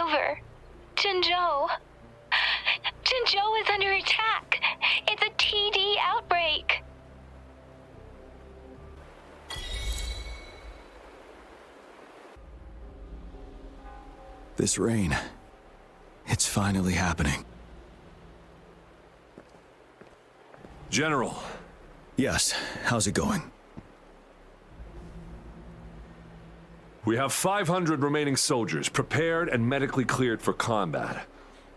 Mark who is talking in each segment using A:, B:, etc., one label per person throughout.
A: Rover. Jinzhou. Jinzhou is under attack. It's a TD outbreak.
B: This rain, it's finally happening.
C: General.
B: Yes, how's it going?
C: We have 500 remaining soldiers prepared and medically cleared for combat.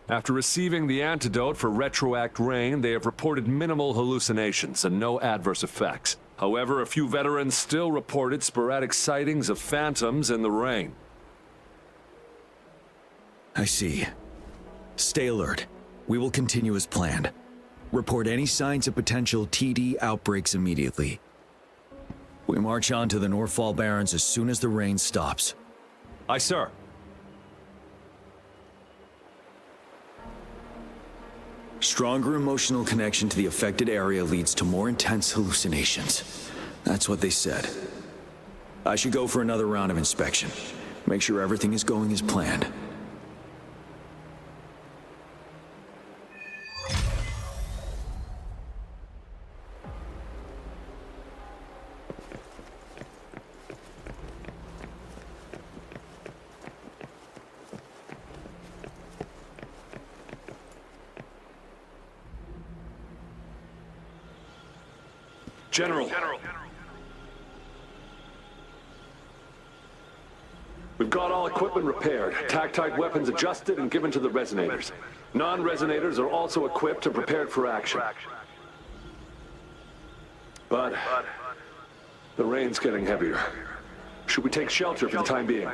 C: After receiving the antidote for retroact rain, they have reported minimal hallucinations and no adverse effects. However, a few veterans still reported sporadic sightings of phantoms in the rain.
B: I see. Stay alert. We will continue as planned. Report any signs of potential TD outbreaks immediately. We march on to the Northfall Barrens as soon as the rain stops.
C: Aye, sir.
B: Stronger emotional connection to the affected area leads to more intense hallucinations. That's what they said. I should go for another round of inspection. Make sure everything is going as planned.
C: General. We've got all equipment repaired, tac-type weapons adjusted and given to the Resonators. Non-Resonators are also equipped and prepared for action. But the rain's getting heavier. Should we take shelter for the time being?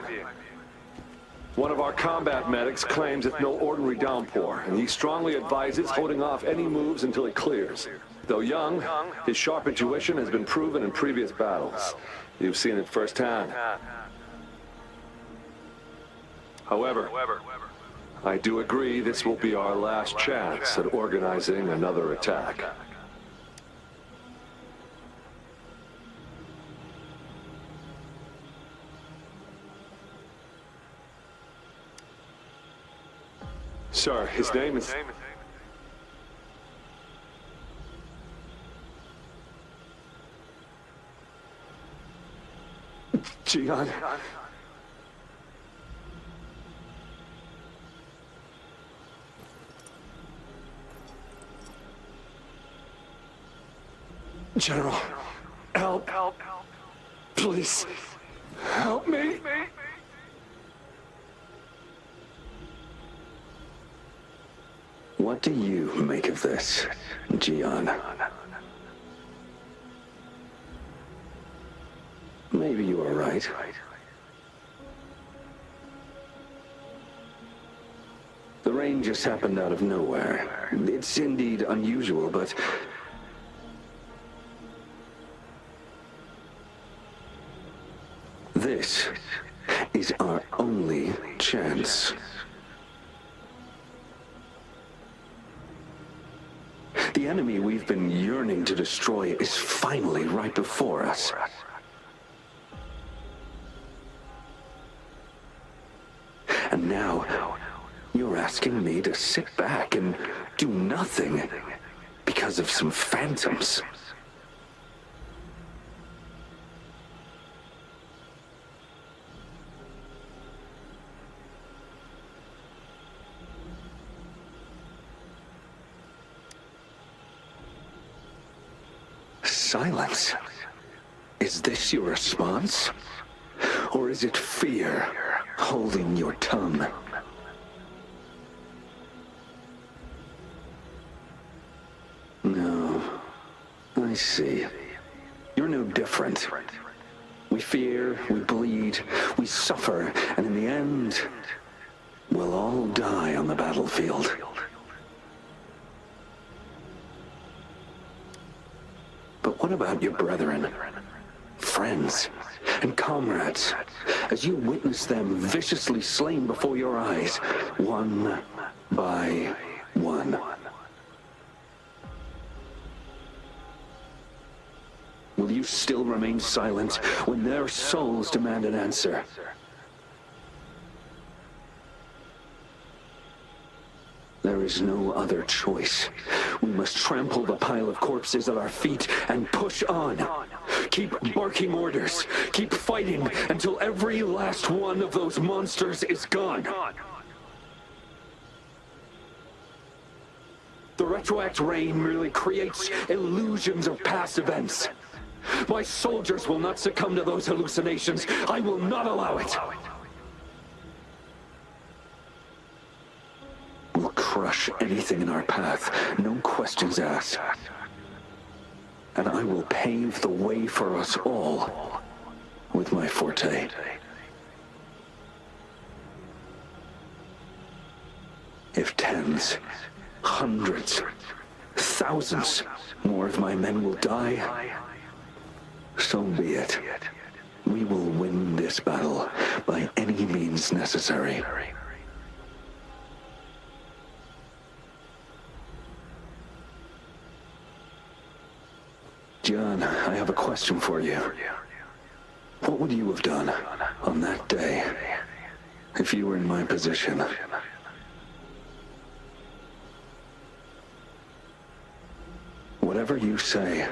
C: One of our combat medics claims it's no ordinary downpour, and he strongly advises holding off any moves until it clears. Though young, his sharp intuition has been proven in previous battles. You've seen it firsthand. However, I do agree this will be our last chance at organizing another attack. Sir, his name is... Jian. General, help. Please, help me.
D: What do you make of this, Jian? Maybe you are right. The rain just happened out of nowhere. It's indeed unusual, but... this is our only chance. The enemy we've been yearning to destroy is finally right before us. And now, you're asking me to sit back and do nothing because of some phantoms. Silence. Is this your response? Or is it fear holding your tongue? No. I see. You're no different. We fear, we bleed, we suffer, and in the end, we'll all die on the battlefield. But what about your brethren, friends, and comrades, as you witness them viciously slain before your eyes, one by one? Will you still remain silent when their souls demand an answer? There is no other choice. We must trample the pile of corpses at our feet and push on. Keep barking orders. Keep fighting until every last one of those monsters is gone. The retroact rain merely creates illusions of past events. My soldiers will not succumb to those hallucinations. I will not allow it. We'll crush anything in our path, no questions asked. And I will pave the way for us all with my forte. If tens, hundreds, thousands more of my men will die, so be it. We will win this battle by any means necessary. John, I have a question for you. What would you have done on that day if you were in my position? Whatever you say,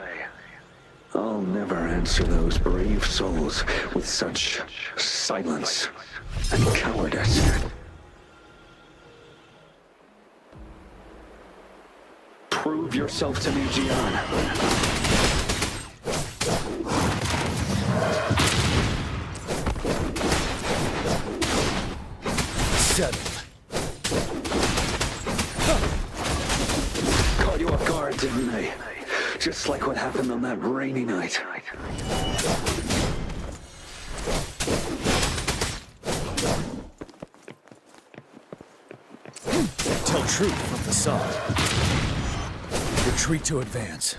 D: I'll never answer those brave souls with such silence and cowardice. Prove yourself to me, Gian.
B: Settled.
D: Caught you off guard, didn't they? Just like what happened on that rainy night.
B: Tell truth from the side. Retreat to advance.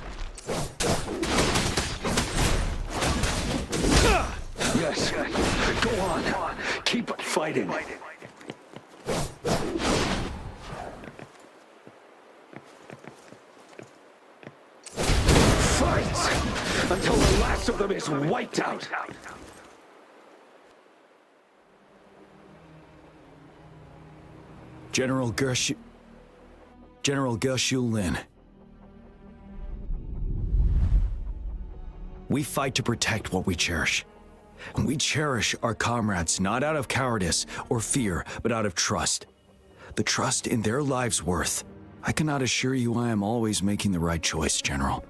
D: Yes, go on. Keep fighting. Fight until the last of them is wiped out.
B: General Geshu Lin. We fight to protect what we cherish. And we cherish our comrades not out of cowardice or fear, but out of trust. The trust in their lives' worth. I cannot assure you I am always making the right choice, General.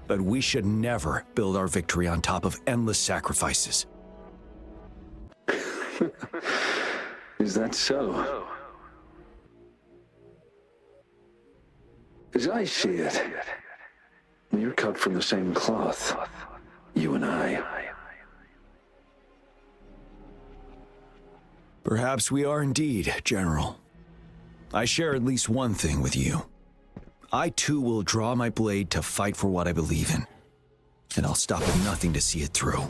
B: But we should never build our victory on top of endless sacrifices.
D: Is that so? As I see it, you're cut from the same cloth, you and I.
B: Perhaps we are indeed, General. I share at least one thing with you. I too will draw my blade to fight for what I believe in. And I'll stop at nothing to see it through.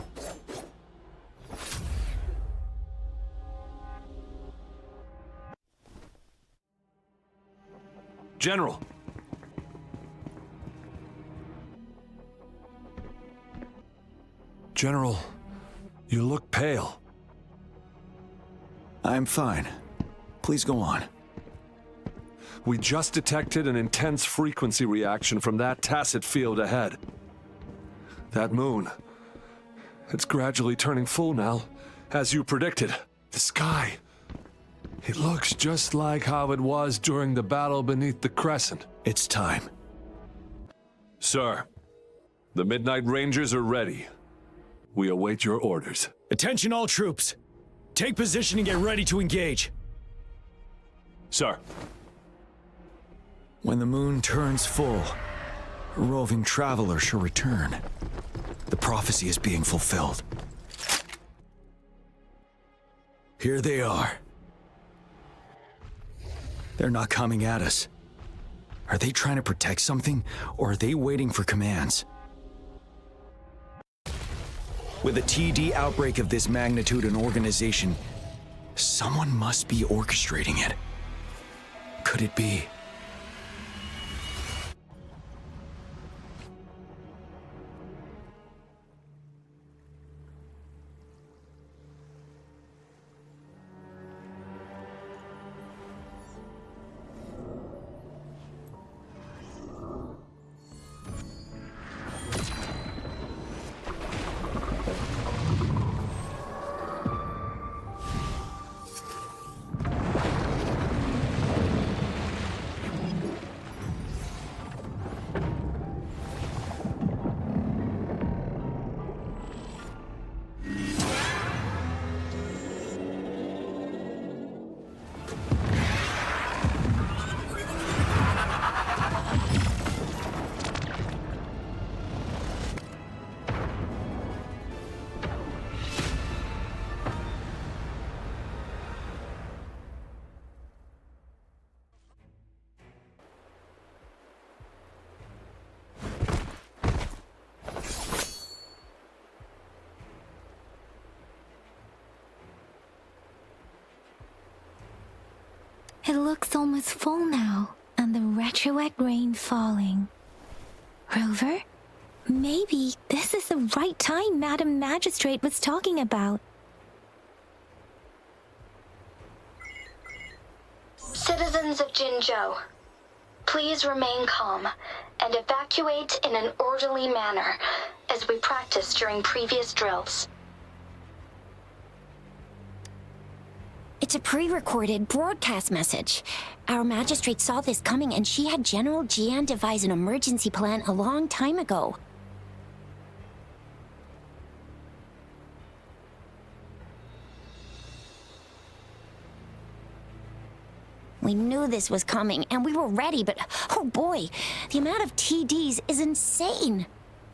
C: General! General, you look pale.
B: I'm fine. Please go on.
C: We just detected an intense frequency reaction from that tacit field ahead. That moon, it's gradually turning full now, as you predicted. The sky, it looks just like how it was during the battle beneath the crescent.
B: It's time.
C: Sir, the Midnight Rangers are ready. We await your orders.
B: Attention all troops! Take position and get ready to engage.
C: Sir.
B: When the moon turns full, a roving traveler shall return. The prophecy is being fulfilled. Here they are. They're not coming at us. Are they trying to protect something, or are they waiting for commands? With a TD outbreak of this magnitude and organization, someone must be orchestrating it. Could it be?
A: It looks almost full now, and the retroact rain falling. Rover? Maybe this is the right time Madam Magistrate was talking about.
E: Citizens of Jinzhou, please remain calm and evacuate in an orderly manner as we practiced during previous drills.
F: It's a pre-recorded broadcast message. Our magistrate saw this coming and she had General Jian devise an emergency plan a long time ago. We knew this was coming and we were ready, but oh boy, the amount of TDs is insane.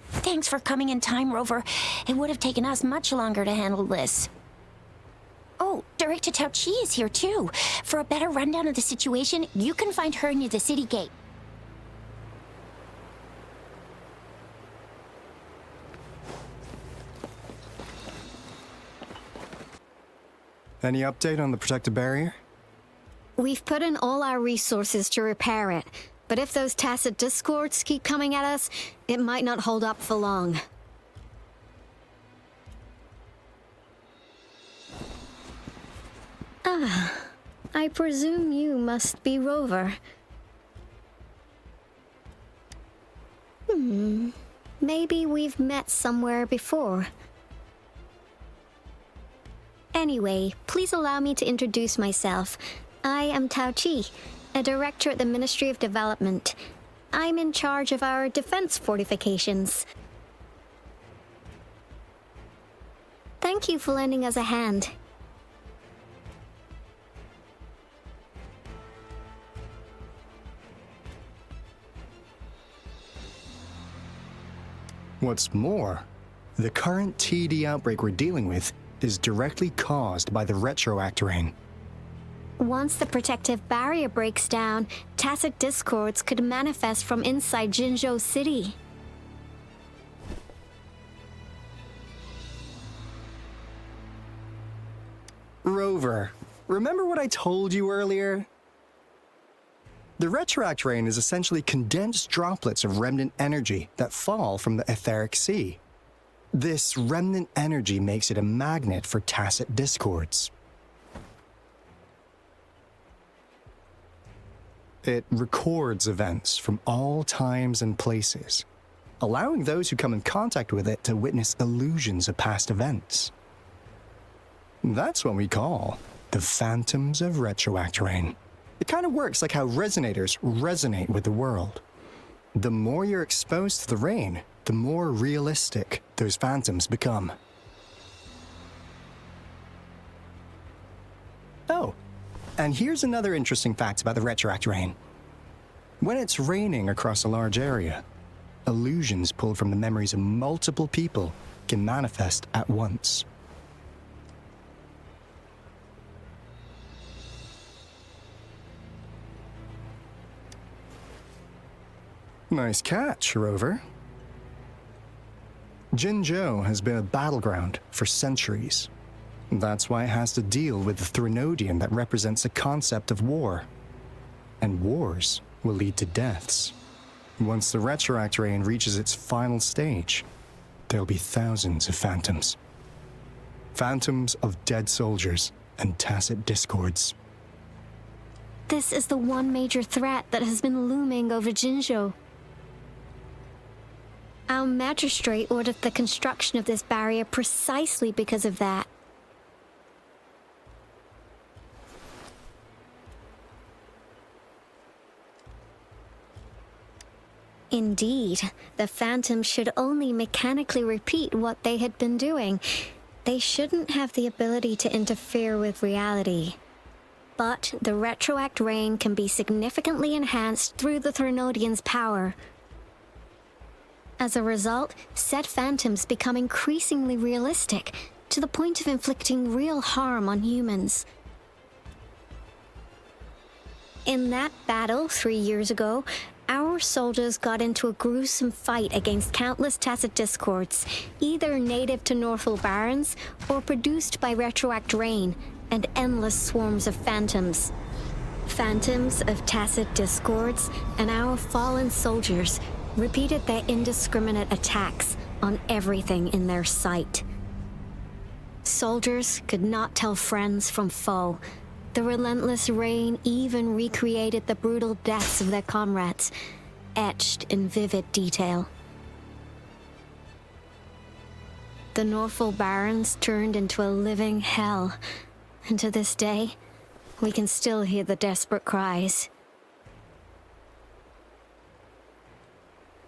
F: Thanks for coming in time, Rover. It would have taken us much longer to handle this. Oh, Director Tao Chi is here too. For a better rundown of the situation, you can find her near the city gate.
G: Any update on the protective barrier?
H: We've put in all our resources to repair it, but if those tacit discords keep coming at us, it might not hold up for long. I presume you must be Rover. Maybe we've met somewhere before. Anyway, please allow me to introduce myself. I am Tao Chi, a director at the Ministry of Development. I'm in charge of our defense fortifications. Thank you for lending us a hand.
G: What's more, the current TD outbreak we're dealing with is directly caused by the retroact rain.
H: Once the protective barrier breaks down, tacit discords could manifest from inside Jinzhou City.
G: Rover, remember what I told you earlier? The retroact rain is essentially condensed droplets of remnant energy that fall from the etheric sea. This remnant energy makes it a magnet for tacit discords. It records events from all times and places, allowing those who come in contact with it to witness illusions of past events. That's what we call the phantoms of retroact rain. It kind of works like how resonators resonate with the world. The more you're exposed to the rain, the more realistic those phantoms become. Oh, and here's another interesting fact about the retroact rain. When it's raining across a large area, illusions pulled from the memories of multiple people can manifest at once. Nice catch, Rover. Jinzhou has been a battleground for centuries. That's why it has to deal with the Threnodian that represents the concept of war. And wars will lead to deaths. Once the retroact rain reaches its final stage, there'll be thousands of phantoms. Phantoms of dead soldiers and tacit discords.
H: This is the one major threat that has been looming over Jinzhou. Our magistrate ordered the construction of this barrier precisely because of that. Indeed, the phantoms should only mechanically repeat what they had been doing. They shouldn't have the ability to interfere with reality. But the retroact rain can be significantly enhanced through the Threnodian's power. As a result, said phantoms become increasingly realistic, to the point of inflicting real harm on humans. In that battle 3 years ago, our soldiers got into a gruesome fight against countless tacit discords, either native to Northwall Barrens or produced by retroact rain and endless swarms of phantoms. Phantoms of tacit discords and our fallen soldiers repeated their indiscriminate attacks on everything in their sight. Soldiers could not tell friends from foe. The relentless rain even recreated the brutal deaths of their comrades, etched in vivid detail. The Norfolk Barrens turned into a living hell, and to this day, we can still hear the desperate cries.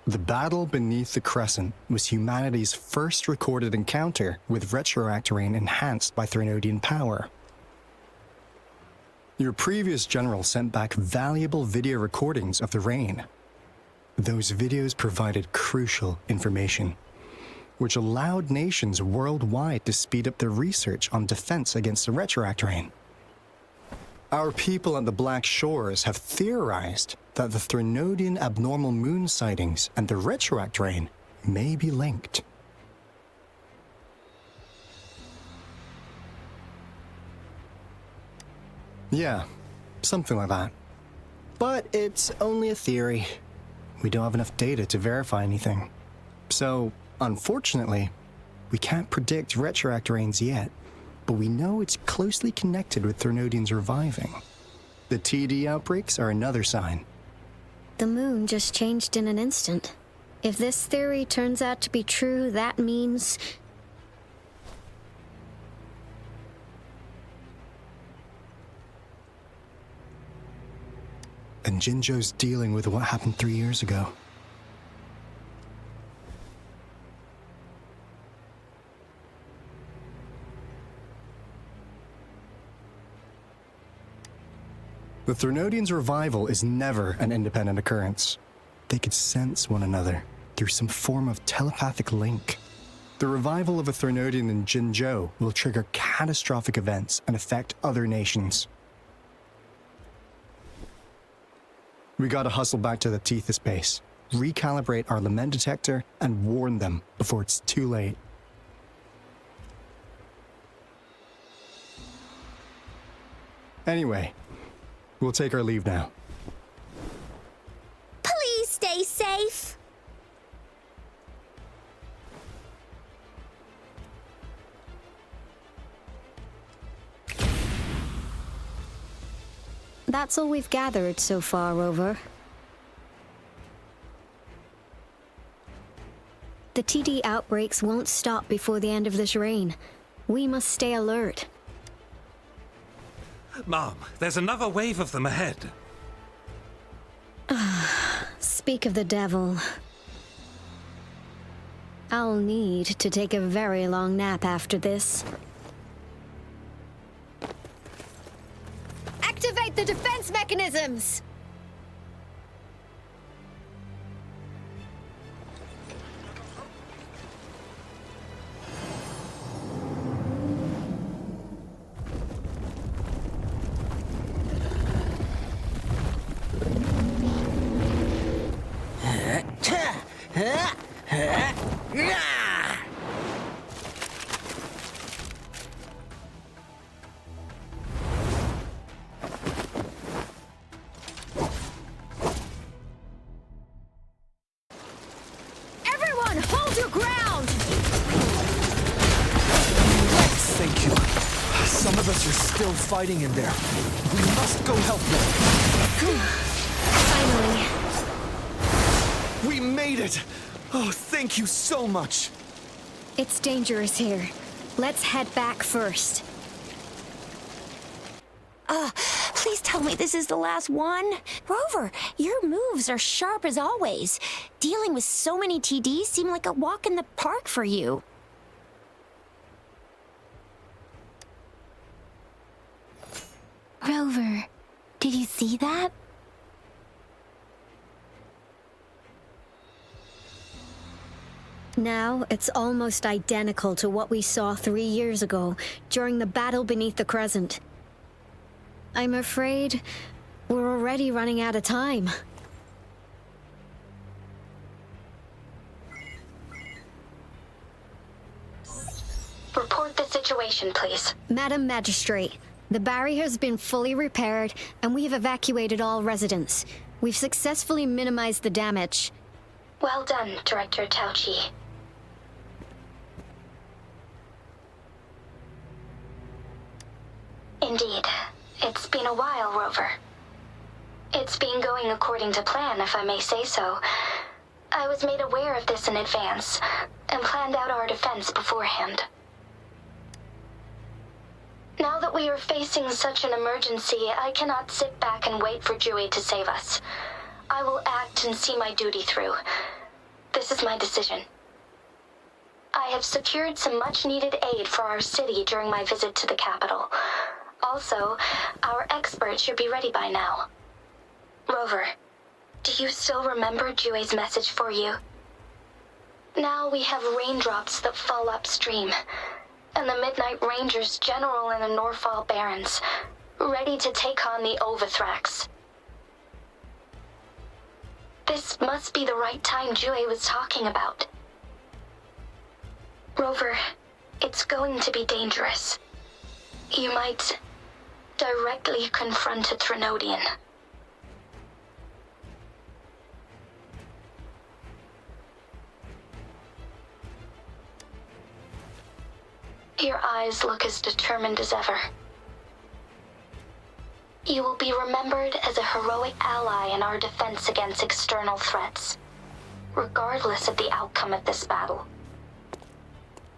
G: The battle beneath the Crescent was humanity's first recorded encounter with retroactive rain enhanced by Threnodian power. Your previous general sent back valuable video recordings of the rain. Those videos provided crucial information, which allowed nations worldwide to speed up their research on defense against the retroactive rain. Our people at the Black Shores have theorized that the Threnodian abnormal moon sightings and the retroactive rain may be linked. Yeah, something like that. But it's only a theory. We don't have enough data to verify anything. So, unfortunately, we can't predict retroactive rains yet. But we know it's closely connected with Threnodians reviving. The TD outbreaks are another sign.
H: The moon just changed in an instant. If this theory turns out to be true, that means...
G: And Jinzhou's dealing with what happened 3 years ago. The Threnodians' revival is never an independent occurrence. They could sense one another through some form of telepathic link. The revival of a Threnodian in Jinzhou will trigger catastrophic events and affect other nations. We gotta hustle back to the Tethys base, recalibrate our Lament detector, and warn them before it's too late. Anyway, we'll take our leave now.
F: Please stay safe.
H: That's all we've gathered so far, Rover. The TD outbreaks won't stop before the end of this reign. We must stay alert.
I: Mom, there's another wave of them ahead.
H: Speak of the devil. I'll need to take a very long nap after this. Activate the defense mechanisms!
F: Everyone, hold your ground!
J: Thank you. Some of us are still fighting in there. We must go help them.
H: Finally.
J: We made it! Oh, thank you so much!
H: It's dangerous here. Let's head back first.
F: Please tell me this is the last one. Rover, your moves are sharp as always. Dealing with so many TDs seemed like a walk in the park for you.
A: Rover, did you see that?
H: Now, it's almost identical to what we saw 3 years ago, during the battle beneath the Crescent. I'm afraid we're already running out of time.
E: Report the situation, please.
H: Madam Magistrate, The barrier has been fully repaired, and we have evacuated all residents. We've successfully minimized the damage.
E: Well done, Director Tauchi. Indeed. It's been a while, Rover. It's been going according to plan, if I may say so. I was made aware of this in advance, and planned out our defense beforehand. Now that we are facing such an emergency, I cannot sit back and wait for Jui to save us. I will act and see my duty through. This is my decision. I have secured some much-needed aid for our city during my visit to the capital. Also, our experts should be ready by now. Rover, do you still remember Jue's message for you? Now we have raindrops that fall upstream, and the Midnight Rangers general in the Norfall Barrens, ready to take on the Overthrax. This must be the right time Jue was talking about. Rover, it's going to be dangerous. You might directly confront a Trinodian. Your eyes look as determined as ever. You will be remembered as a heroic ally in our defense against external threats, regardless of the outcome of this battle.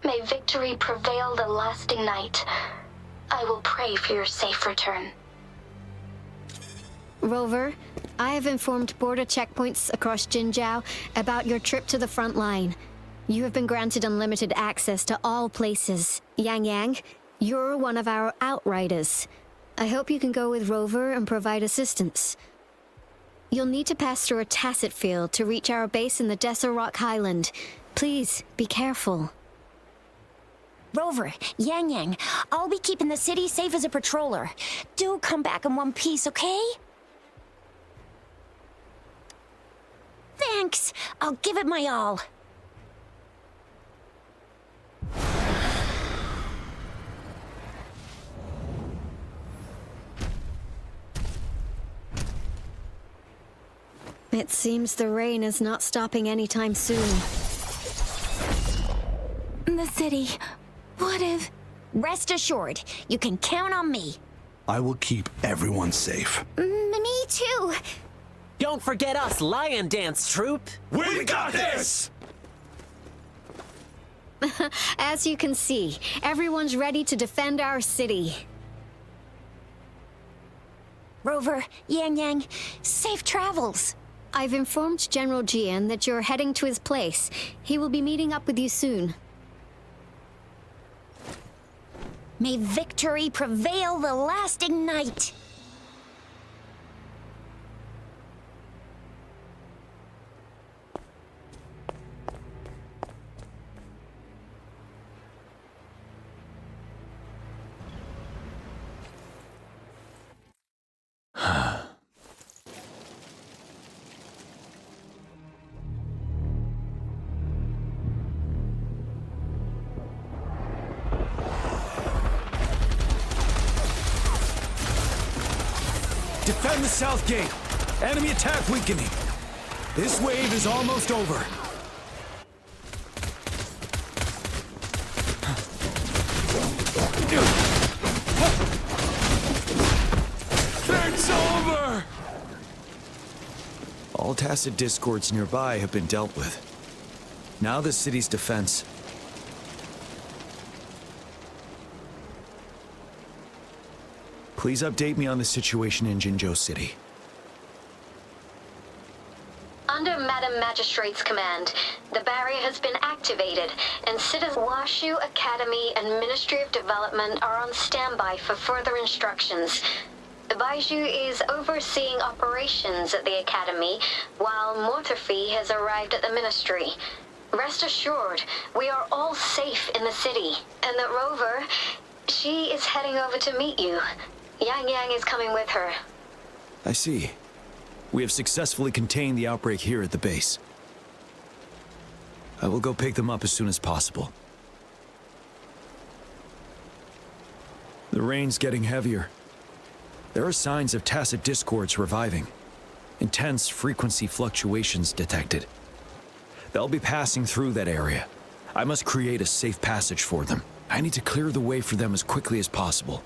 E: May victory prevail the lasting night. I will pray for your safe return.
H: Rover, I have informed border checkpoints across Jinzhou about your trip to the front line. You have been granted unlimited access to all places. Yang Yang, you're one of our outriders. I hope you can go with Rover and provide assistance. You'll need to pass through a tacit field to reach our base in the Desert Rock Highland. Please, be careful.
F: Rover, Yang Yang, I'll be keeping the city safe as a patroller. Do come back in one piece, okay? Thanks. I'll give it my all.
H: It seems the rain is not stopping anytime soon.
A: The city. What if...
F: Rest assured, you can count on me.
J: I will keep everyone safe.
F: Me too.
K: Don't forget us, Lion Dance Troop.
J: We got this!
H: As you can see, everyone's ready to defend our city.
F: Rover, Yang Yang, safe travels.
H: I've informed General Jian that you're heading to his place. He will be meeting up with you soon.
F: May victory prevail the lasting night.
B: Defend the south gate. Enemy attack weakening. This wave is almost over. It's over! All tacit discords nearby have been dealt with. Now the city's defense. Please update me on the situation in Jinzhou City.
E: Under Madam Magistrate's command, the barrier has been activated, and citizens Washu Academy and Ministry of Development are on standby for further instructions. Baiju is overseeing operations at the Academy, while Mortarfi has arrived at the Ministry. Rest assured, we are all safe in the city, and that Rover, she is heading over to meet you. Yang Yang is coming with her.
B: I see. We have successfully contained the outbreak here at the base. I will go pick them up as soon as possible. The The rain's getting heavier. There are signs of tacit discords reviving. Intense frequency fluctuations detected. They'll be passing through that area. I must create a safe passage for them. I need to clear the way for them as quickly as possible.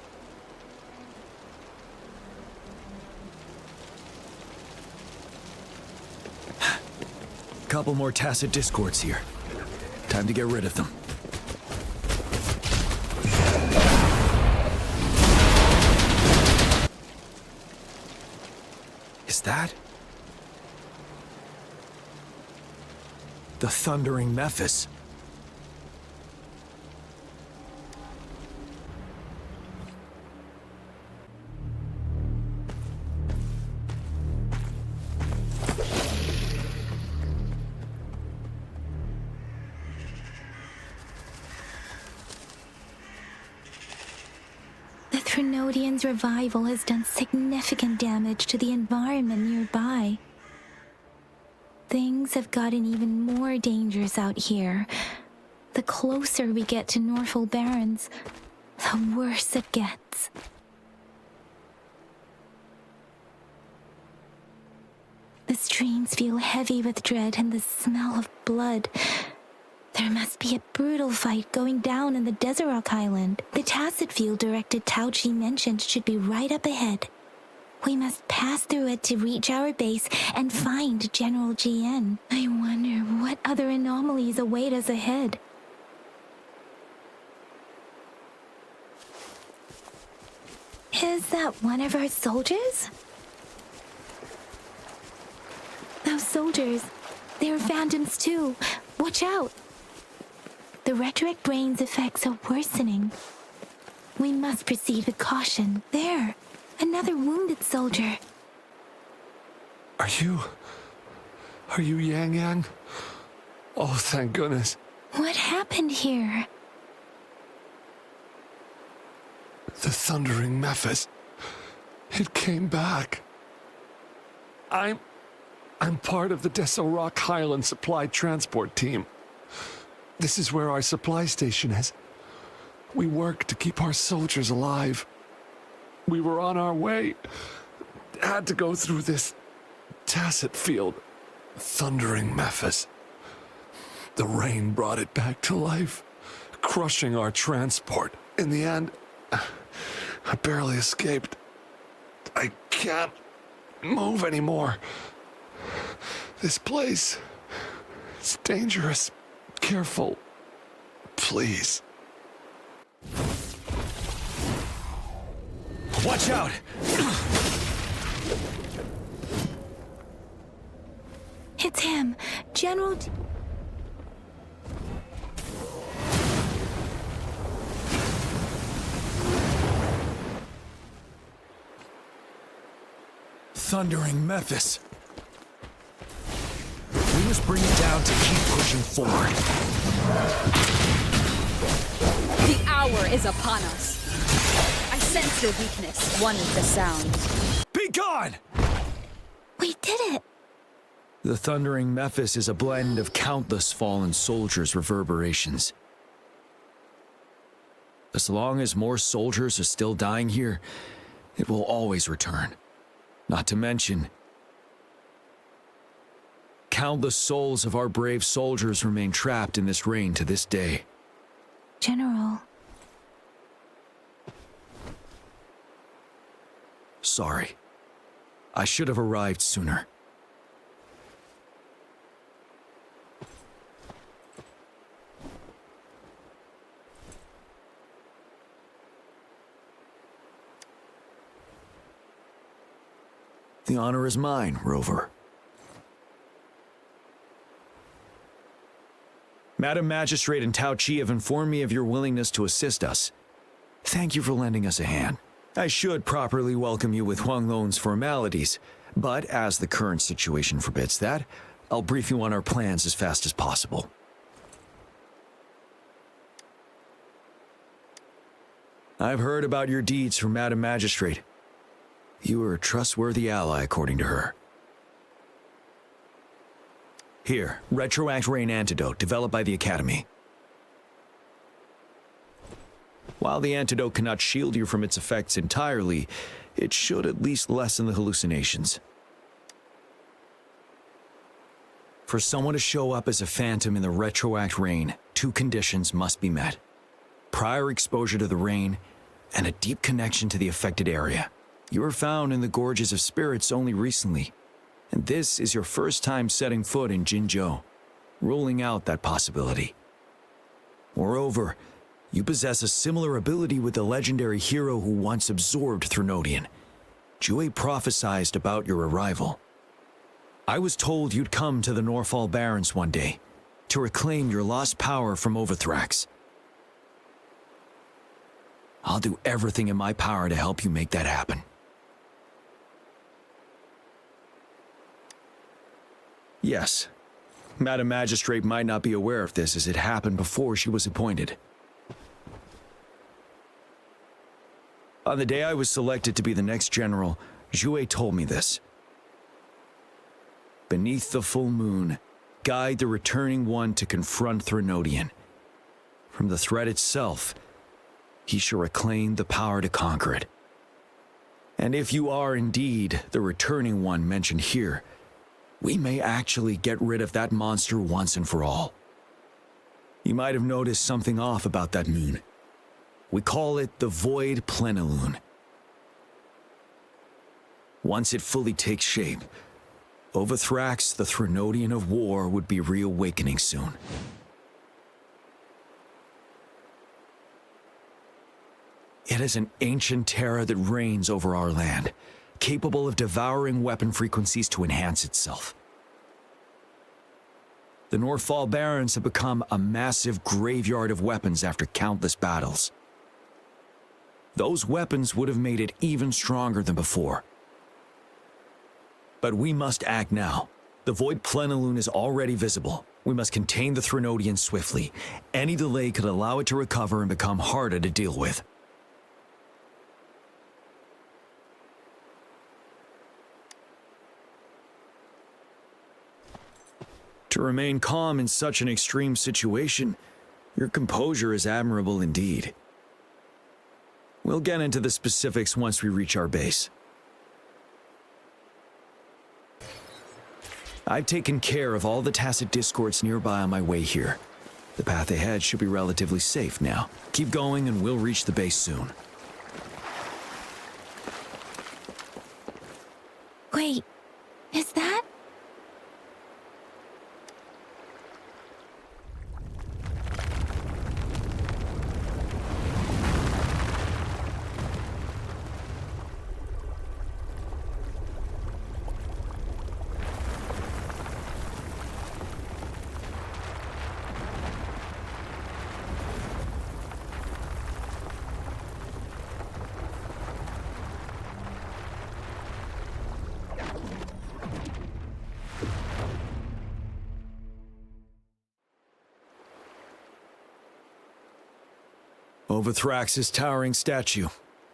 B: Couple more tacit discords here. Time to get rid of them. Is that the thundering Mephis?
A: The Trinodian's revival has done significant damage to the environment nearby. Things have gotten even more dangerous out here. The closer we get to Norfall Barrens, the worse it gets. The streams feel heavy with dread and the smell of blood. There must be a brutal fight going down in the Desert Island. The tacit field-directed Tao Chi mentioned should be right up ahead. We must pass through it to reach our base and find General GN. I wonder what other anomalies await us ahead. Is that one of our soldiers? Those soldiers, they're phantoms too. Watch out! The retroact rain's effects are worsening. We must proceed with caution. There, another wounded soldier.
C: Are you Yang Yang? Oh, thank goodness.
A: What happened here?
C: The thundering Mephis. It came back. I'm part of the Deso Rock Highland Supply Transport Team. This is where our supply station is. We work to keep our soldiers alive. We were on our way. Had to go through this tacit field. Thundering Mephis. The rain brought it back to life, crushing our transport. In the end, I barely escaped. I can't move anymore. This place, it's dangerous. Careful, please.
B: Watch out!
A: It's him, General...
B: Thundering Mephis. We must bring it down to keep pushing forward.
L: The hour is upon us. I sense your weakness, one with the sound.
B: Be gone!
A: We did it!
B: The thundering Mephis is a blend of countless fallen soldiers' reverberations. As long as more soldiers are still dying here, it will always return. Not to mention, countless souls of our brave soldiers remain trapped in this rain to this day.
A: General.
B: Sorry. I should have arrived sooner. The honor is mine, Rover. Madam Magistrate and Tao Chi have informed me of your willingness to assist us. Thank you for lending us a hand. I should properly welcome you with Huanglong's formalities, but as the current situation forbids that, I'll brief you on our plans as fast as possible. I've heard about your deeds from Madam Magistrate. You are a trustworthy ally, according to her. Here, Retroact Rain Antidote, developed by the Academy. While the antidote cannot shield you from its effects entirely, it should at least lessen the hallucinations. For someone to show up as a phantom in the retroact rain, 2 conditions must be met: prior exposure to the rain and a deep connection to the affected area. You were found in the Gorges of Spirits only recently, and this is your first time setting foot in Jinzhou, ruling out that possibility. Moreover, you possess a similar ability with the legendary hero who once absorbed Threnodian. Jue prophesied about your arrival. I was told you'd come to the Norfall Barrens one day to reclaim your lost power from Overthrax. I'll do everything in my power to help you make that happen. Yes, Madam Magistrate might not be aware of this as it happened before she was appointed. On the day I was selected to be the next general, Jue told me this. Beneath the full moon, guide the returning one to confront Threnodian. From the threat itself, he shall reclaim the power to conquer it. And if you are indeed the returning one mentioned here, we may actually get rid of that monster once and for all. You might have noticed something off about that moon. We call it the Void Plenilune. Once it fully takes shape, Overthrax, the Threnodian of War, would be reawakening soon. It is an ancient terror that reigns over our land, capable of devouring weapon frequencies to enhance itself. The Norfall Barrens have become a massive graveyard of weapons after countless battles. Those weapons would have made it even stronger than before. But we must act now. The Void Plenilune is already visible. We must contain the Threnodian swiftly. Any delay could allow it to recover and become harder to deal with. To remain calm in such an extreme situation, your composure is admirable indeed. We'll get into the specifics once we reach our base. I've taken care of all the tacit discords nearby on my way here. The path ahead should be relatively safe now. Keep going and we'll reach the base soon.
A: Wait, is that?
B: Overthrax's towering statue,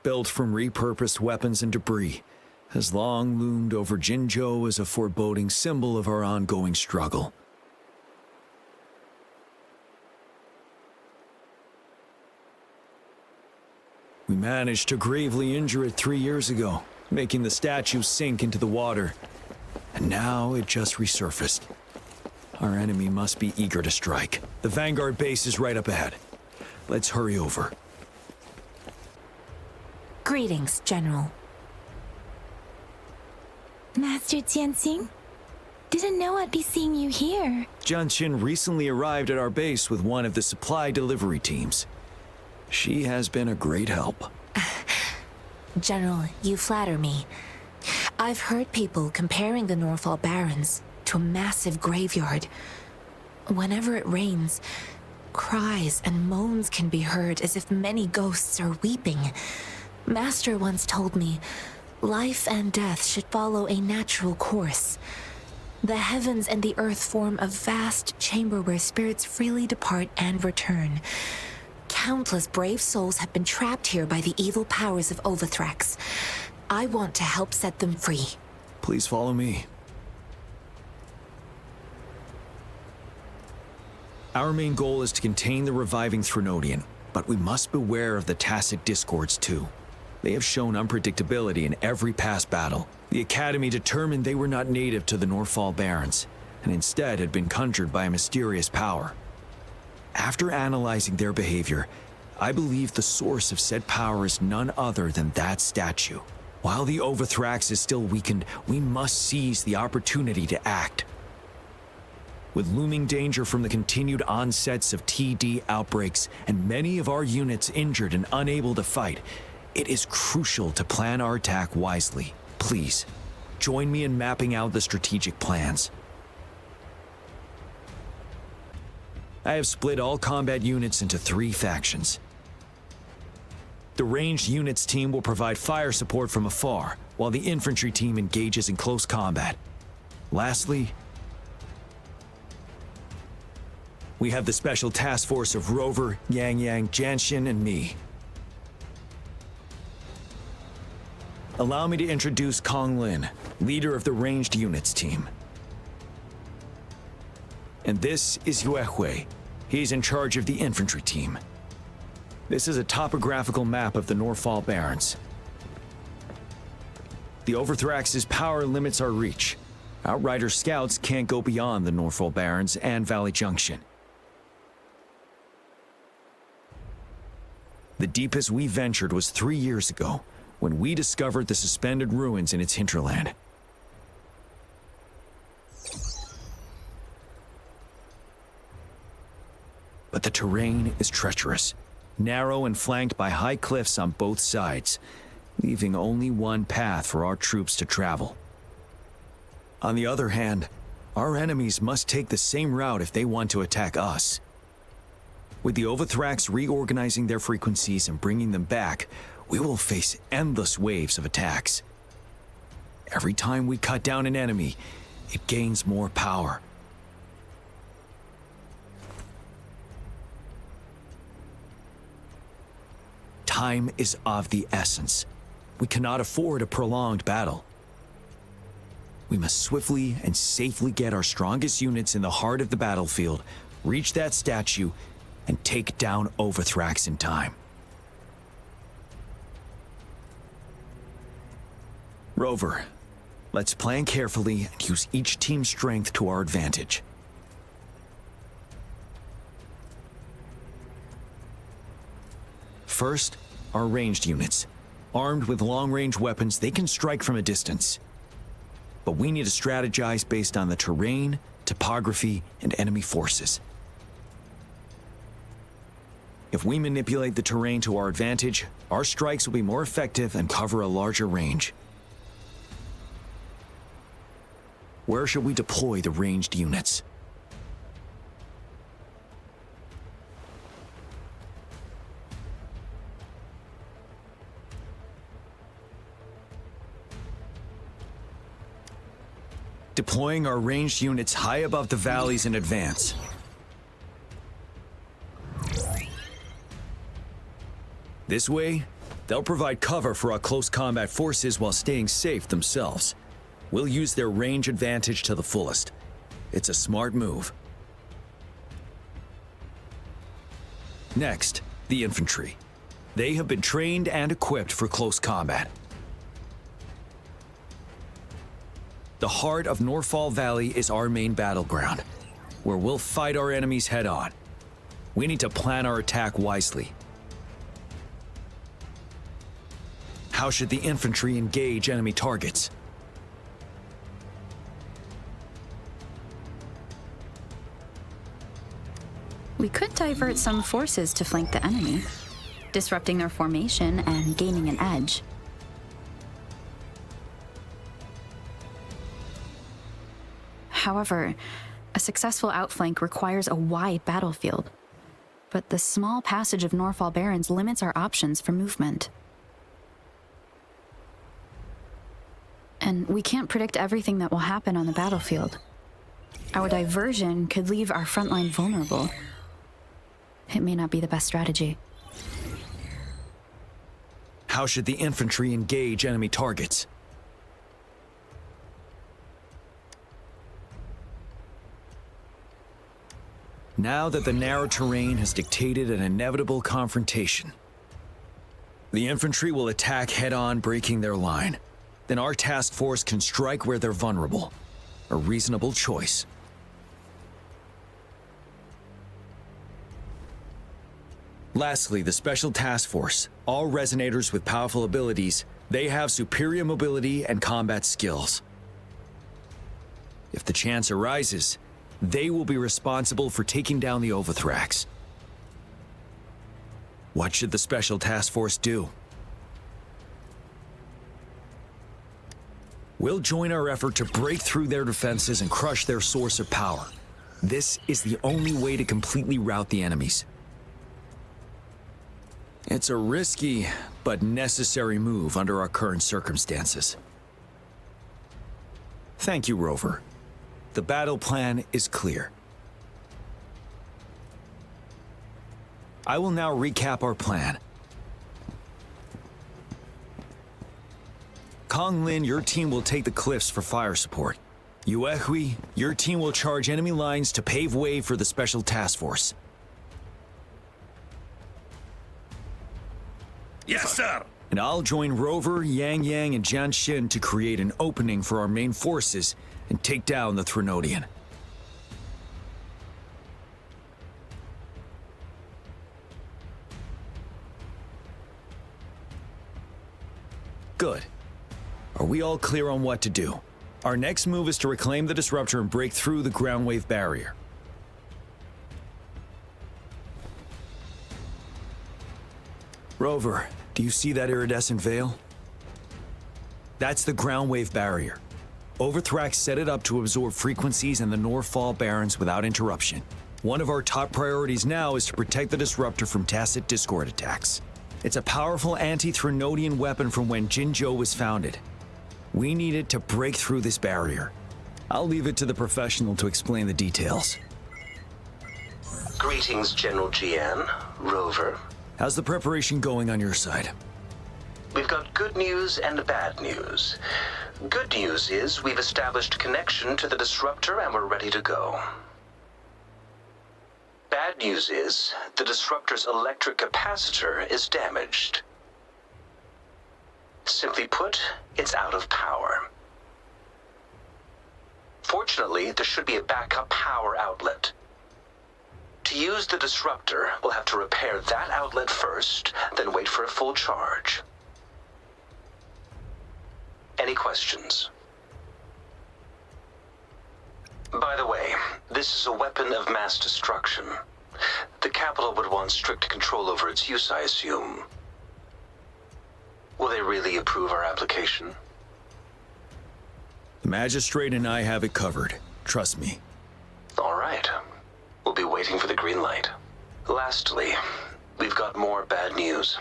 B: built from repurposed weapons and debris, has long loomed over Jinzhou as a foreboding symbol of our ongoing struggle. We managed to gravely injure it 3 years ago, making the statue sink into the water, and now it just resurfaced. Our enemy must be eager to strike. The Vanguard base is right up ahead. Let's hurry over.
M: Greetings, General.
A: Master Jianxing? Didn't know I'd be seeing you here.
B: Jianqin recently arrived at our base with one of the supply delivery teams. She has been a great help.
M: General, you flatter me. I've heard people comparing the Norfall Barrens to a massive graveyard. Whenever it rains, cries and moans can be heard as if many ghosts are weeping. Master once told me, life and death should follow a natural course. The heavens and the earth form a vast chamber where spirits freely depart and return. Countless brave souls have been trapped here by the evil powers of Overthrax. I want to help set them free.
B: Please follow me. Our main goal is to contain the reviving Threnodian. But we must beware of the tacit discords too. They have shown unpredictability in every past battle. The Academy determined they were not native to the Norfall Barrens, and instead had been conjured by a mysterious power. After analyzing their behavior, I believe the source of said power is none other than that statue. While the Overthrax is still weakened, we must seize the opportunity to act. With looming danger from the continued onsets of TD outbreaks and many of our units injured and unable to fight, it is crucial to plan our attack wisely. Please, join me in mapping out the strategic plans. I have split all combat units into 3 factions. The ranged units team will provide fire support from afar, while the infantry team engages in close combat. Lastly, we have the special task force of Rover, Yang Yang, Janshin, and me. Allow me to introduce Kong Lin, leader of the ranged units team. And this is Yuehui. He's in charge of the infantry team. This is a topographical map of the Norfall Barrens. The Overthrax's power limits our reach. Outrider scouts can't go beyond the Norfall Barrens and Valley Junction. The deepest we ventured was 3 years ago, when we discovered the suspended ruins in its hinterland. But the terrain is treacherous, narrow and flanked by high cliffs on both sides, leaving only one path for our troops to travel. On the other hand, our enemies must take the same route if they want to attack us. With the Overthrax reorganizing their frequencies and bringing them back, we will face endless waves of attacks. Every time we cut down an enemy, it gains more power. Time is of the essence. We cannot afford a prolonged battle. We must swiftly and safely get our strongest units in the heart of the battlefield, reach that statue, and take down Overthrax in time. Rover, let's plan carefully and use each team's strength to our advantage. First, our ranged units. Armed with long-range weapons, they can strike from a distance. But we need to strategize based on the terrain, topography, and enemy forces. If we manipulate the terrain to our advantage, our strikes will be more effective and cover a larger range. Where should we deploy the ranged units? Deploying our ranged units high above the valleys in advance. This way, they'll provide cover for our close combat forces while staying safe themselves. We'll use their range advantage to the fullest. It's a smart move. Next, the infantry. They have been trained and equipped for close combat. The heart of Norfall Valley is our main battleground, where we'll fight our enemies head-on. We need to plan our attack wisely. How should the infantry engage enemy targets?
N: We could divert some forces to flank the enemy, disrupting their formation and gaining an edge. However, a successful outflank requires a wide battlefield, but the small passage of Norfall Barrens limits our options for movement. And we can't predict everything that will happen on the battlefield. Our diversion could leave our front line vulnerable. It may not be the best strategy.
B: How should the infantry engage enemy targets? Now that the narrow terrain has dictated an inevitable confrontation, the infantry will attack head-on, breaking their line. Then our task force can strike where they're vulnerable. A reasonable choice. Lastly, the Special Task Force. All Resonators with powerful abilities, they have superior mobility and combat skills. If the chance arises, they will be responsible for taking down the Overthrax. What should the Special Task Force do? We'll join our effort to break through their defenses and crush their source of power. This is the only way to completely rout the enemies. It's a risky, but necessary move under our current circumstances. Thank you, Rover. The battle plan is clear. I will now recap our plan. Kong Lin, your team will take the cliffs for fire support. Yuehui, your team will charge enemy lines to pave way for the Special Task Force.
I: Yes, sir!
B: And I'll join Rover, Yang Yang, and Jian Xin to create an opening for our main forces and take down the Threnodian. Good. Are we all clear on what to do? Our next move is to reclaim the Disruptor and break through the ground wave barrier. Rover, do you see that iridescent veil? That's the ground wave barrier. Overthrax set it up to absorb frequencies in the Northfall Barrens without interruption. One of our top priorities now is to protect the Disruptor from tacit Discord attacks. It's a powerful anti-Threnodian weapon from when Jinzhou was founded. We need it to break through this barrier. I'll leave it to the professional to explain the details.
O: Greetings, General Jian, Rover.
B: How's the preparation going on your side?
O: We've got good news and bad news. Good news is we've established connection to the Disruptor and we're ready to go. Bad news is the Disruptor's electric capacitor is damaged. Simply put, it's out of power. Fortunately, there should be a backup power outlet. To use the Disruptor, we'll have to repair that outlet first, then wait for a full charge. Any questions? By the way, this is a weapon of mass destruction. The capital would want strict control over its use, I assume. Will they really approve our application?
B: The Magistrate and I have it covered. Trust me.
O: All right. We'll be waiting for the green light. Lastly, we've got more bad news.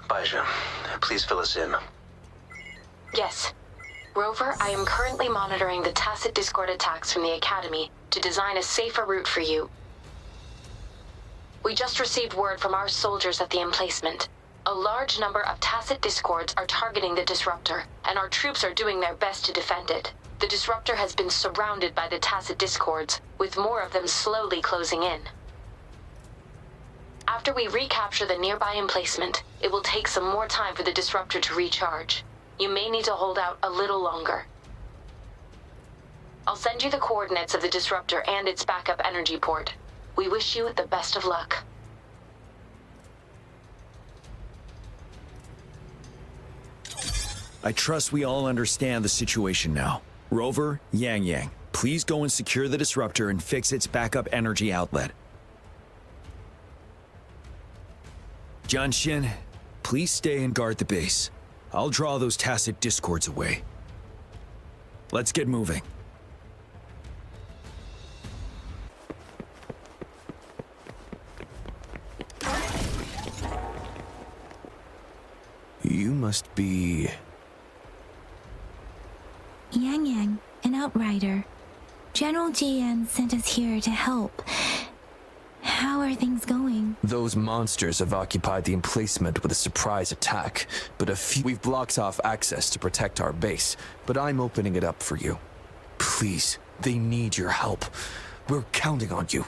O: Baizha, please fill us in.
P: Yes. Rover, I am currently monitoring the tacit Discord attacks from the Academy to design a safer route for you. We just received word from our soldiers at the emplacement. A large number of tacit Discords are targeting the Disruptor, and our troops are doing their best to defend it. The Disruptor has been surrounded by the tacit Discords, with more of them slowly closing in. After we recapture the nearby emplacement, it will take some more time for the Disruptor to recharge. You may need to hold out a little longer. I'll send you the coordinates of the Disruptor and its backup energy port. We wish you the best of luck.
B: I trust we all understand the situation now. Rover, Yang Yang, please go and secure the Disruptor and fix its backup energy outlet. Jian Xin, please stay and guard the base. I'll draw those tacit Discords away. Let's get moving.
J: You must be...
A: Yang Yang, an outrider. General Jian sent us here to help. How are things going?
J: Those monsters have occupied the emplacement with a surprise attack, but we've blocked off access to protect our base, but I'm opening it up for you. Please, they need your help. We're counting on you.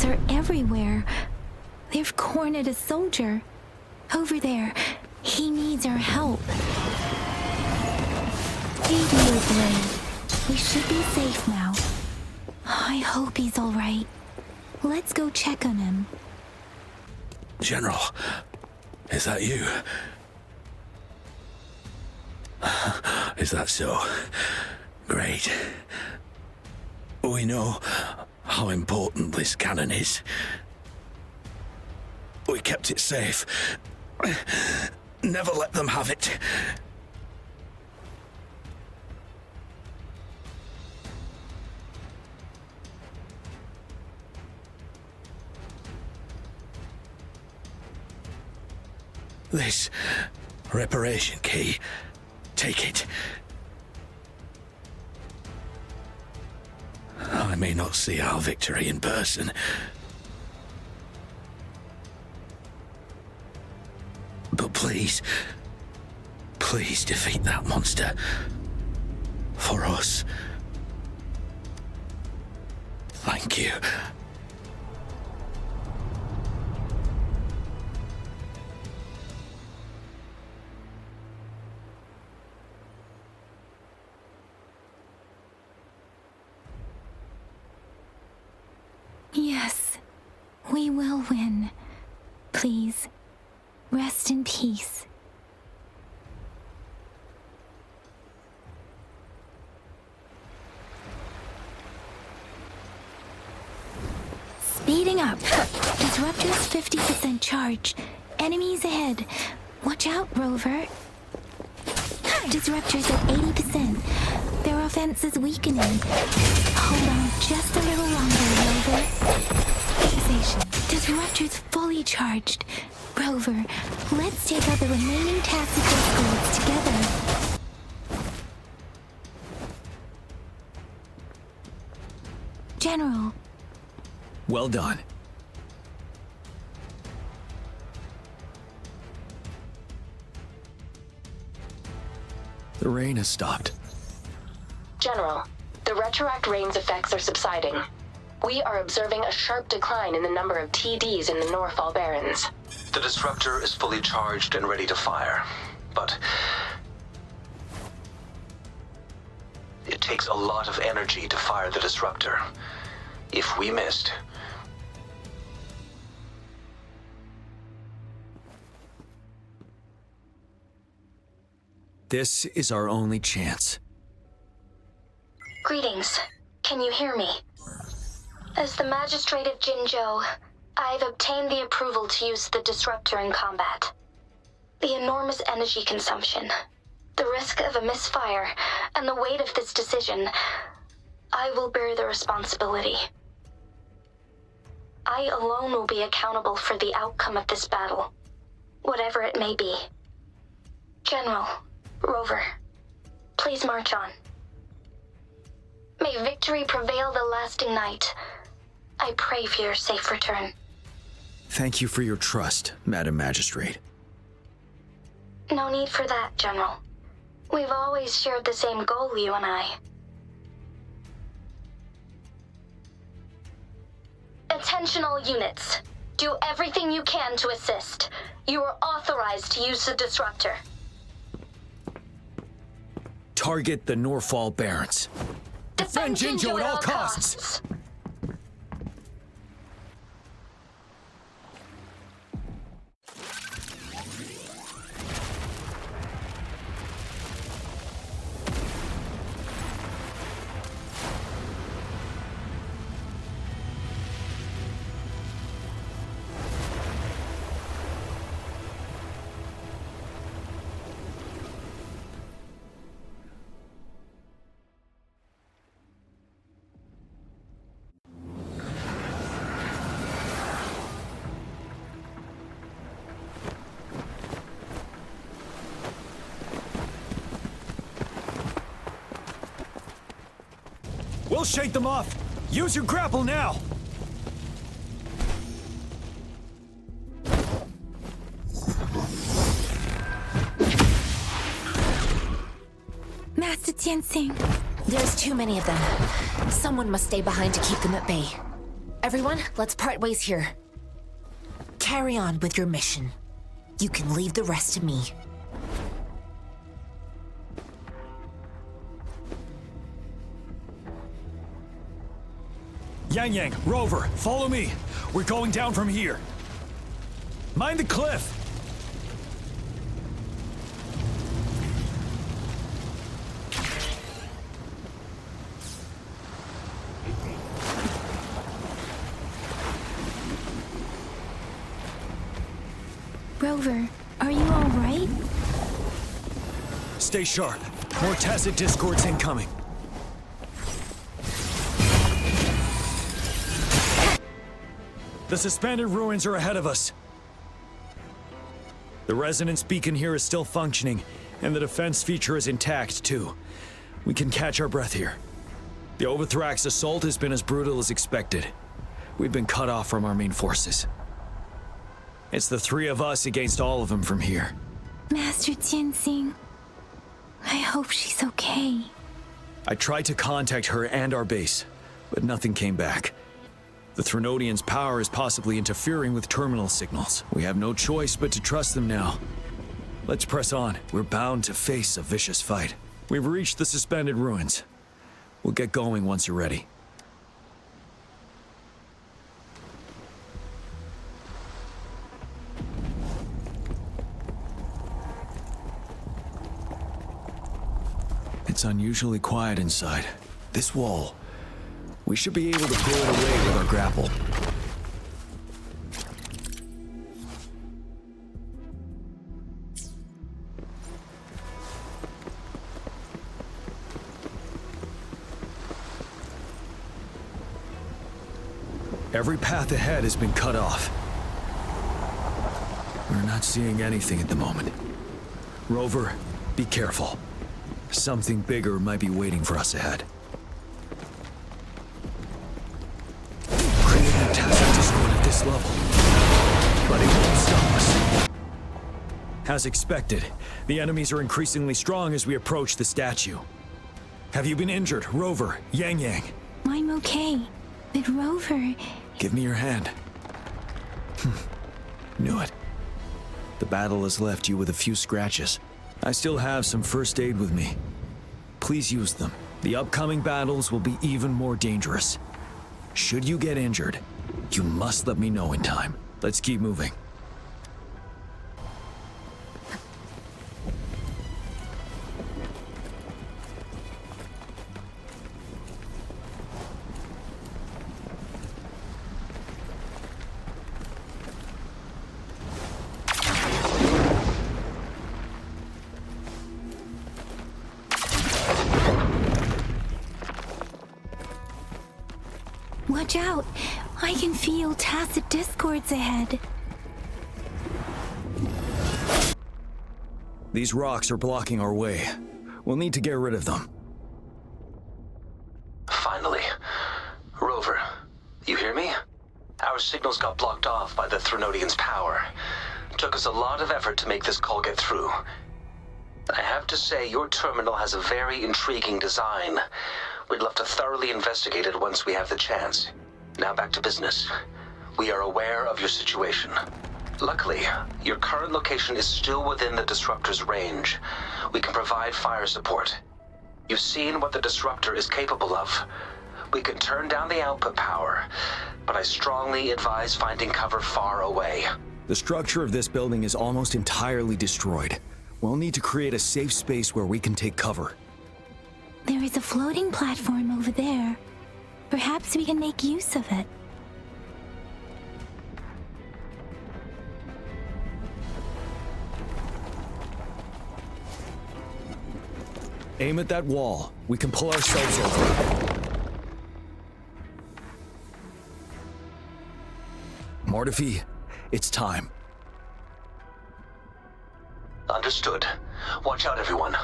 A: are everywhere. They've cornered a soldier. Over there. He needs our help. We should be safe now. I hope he's all right. Let's go check on him.
Q: General, is that you? Is that so? Great. We know how important this cannon is. We kept it safe. Never let them have it. This reparation key. Take it. I may not see our victory in person. But please, please defeat that monster. For us. Thank you.
A: Yes, we will win. Please, rest in peace. Speeding up. Disruptor's 50% charge. Enemies ahead. Watch out, Rover. Disruptor's at 80%. Their offense is weakening. Hold on just a little longer, Rover. Disruptor's fully charged. Rover, let's take out the remaining tacit discords together. General.
B: Well done. The rain has stopped.
P: General, the retroact rain's effects are subsiding. We are observing a sharp decline in the number of TDs in the Norfall Barrens.
O: The disruptor is fully charged and ready to fire, but it takes a lot of energy to fire the disruptor. If we missed,
B: this is our only chance.
E: Greetings. Can you hear me? As the Magistrate of Jinzhou, I've obtained the approval to use the disruptor in combat. The enormous energy consumption, the risk of a misfire, and the weight of this decision, I will bear the responsibility. I alone will be accountable for the outcome of this battle, whatever it may be. General, Rover, please march on. May victory prevail the lasting night. I pray for your safe return.
B: Thank you for your trust, Madam Magistrate.
E: No need for that, General. We've always shared the same goal, you and I. Attention all units. Do everything you can to assist. You are authorized to use the disruptor.
B: Target the Norfall Barrens.
E: Defend Jinzhou at all costs.
B: We'll shake them off! Use your grapple now!
A: Master Tianxing.
M: There's too many of them. Someone must stay behind to keep them at bay. Everyone, let's part ways here. Carry on with your mission. You can leave the rest to me.
B: Yang, Rover, follow me. We're going down from here. Mind the cliff.
A: Rover, are you all right?
B: Stay sharp. More tacit discords incoming. The suspended ruins are ahead of us. The resonance beacon here is still functioning, and the defense feature is intact, too. We can catch our breath here. The Overthrax assault has been as brutal as expected. We've been cut off from our main forces. It's the three of us against all of them from here.
A: Master Tianxing, I hope she's okay.
B: I tried to contact her and our base, but nothing came back. The Threnodians' power is possibly interfering with terminal signals. We have no choice but to trust them now. Let's press on. We're bound to face a vicious fight. We've reached the suspended ruins. We'll get going once you're ready. It's unusually quiet inside. This wall. We should be able to pull it away with our grapple. Every path ahead has been cut off. We're not seeing anything at the moment. Rover, be careful. Something bigger might be waiting for us ahead. Creating a tacit discord at this level. But it won't stop us. As expected, the enemies are increasingly strong as we approach the statue. Have you been injured, Rover, Yang?
A: I'm okay. But Rover...
B: Give me your hand. Knew it. The battle has left you with a few scratches. I still have some first aid with me. Please use them. The upcoming battles will be even more dangerous. Should you get injured, you must let me know in time. Let's keep moving.
A: Watch out! I can feel tacit discords ahead.
B: These rocks are blocking our way. We'll need to get rid of them.
O: Finally. Rover, you hear me? Our signals got blocked off by the Threnodians' power. Took us a lot of effort to make this call get through. I have to say, your terminal has a very intriguing design. We'd love to thoroughly investigate it once we have the chance. Now back to business. We are aware of your situation. Luckily, your current location is still within the Disruptor's range. We can provide fire support. You've seen what the Disruptor is capable of. We can turn down the output power, but I strongly advise finding cover far away.
B: The structure of this building is almost entirely destroyed. We'll need to create a safe space where we can take cover.
A: There is a floating platform over there. Perhaps we can make use of it.
B: Aim at that wall. We can pull ourselves over. Mortefi, it's time.
O: Understood. Watch out, everyone.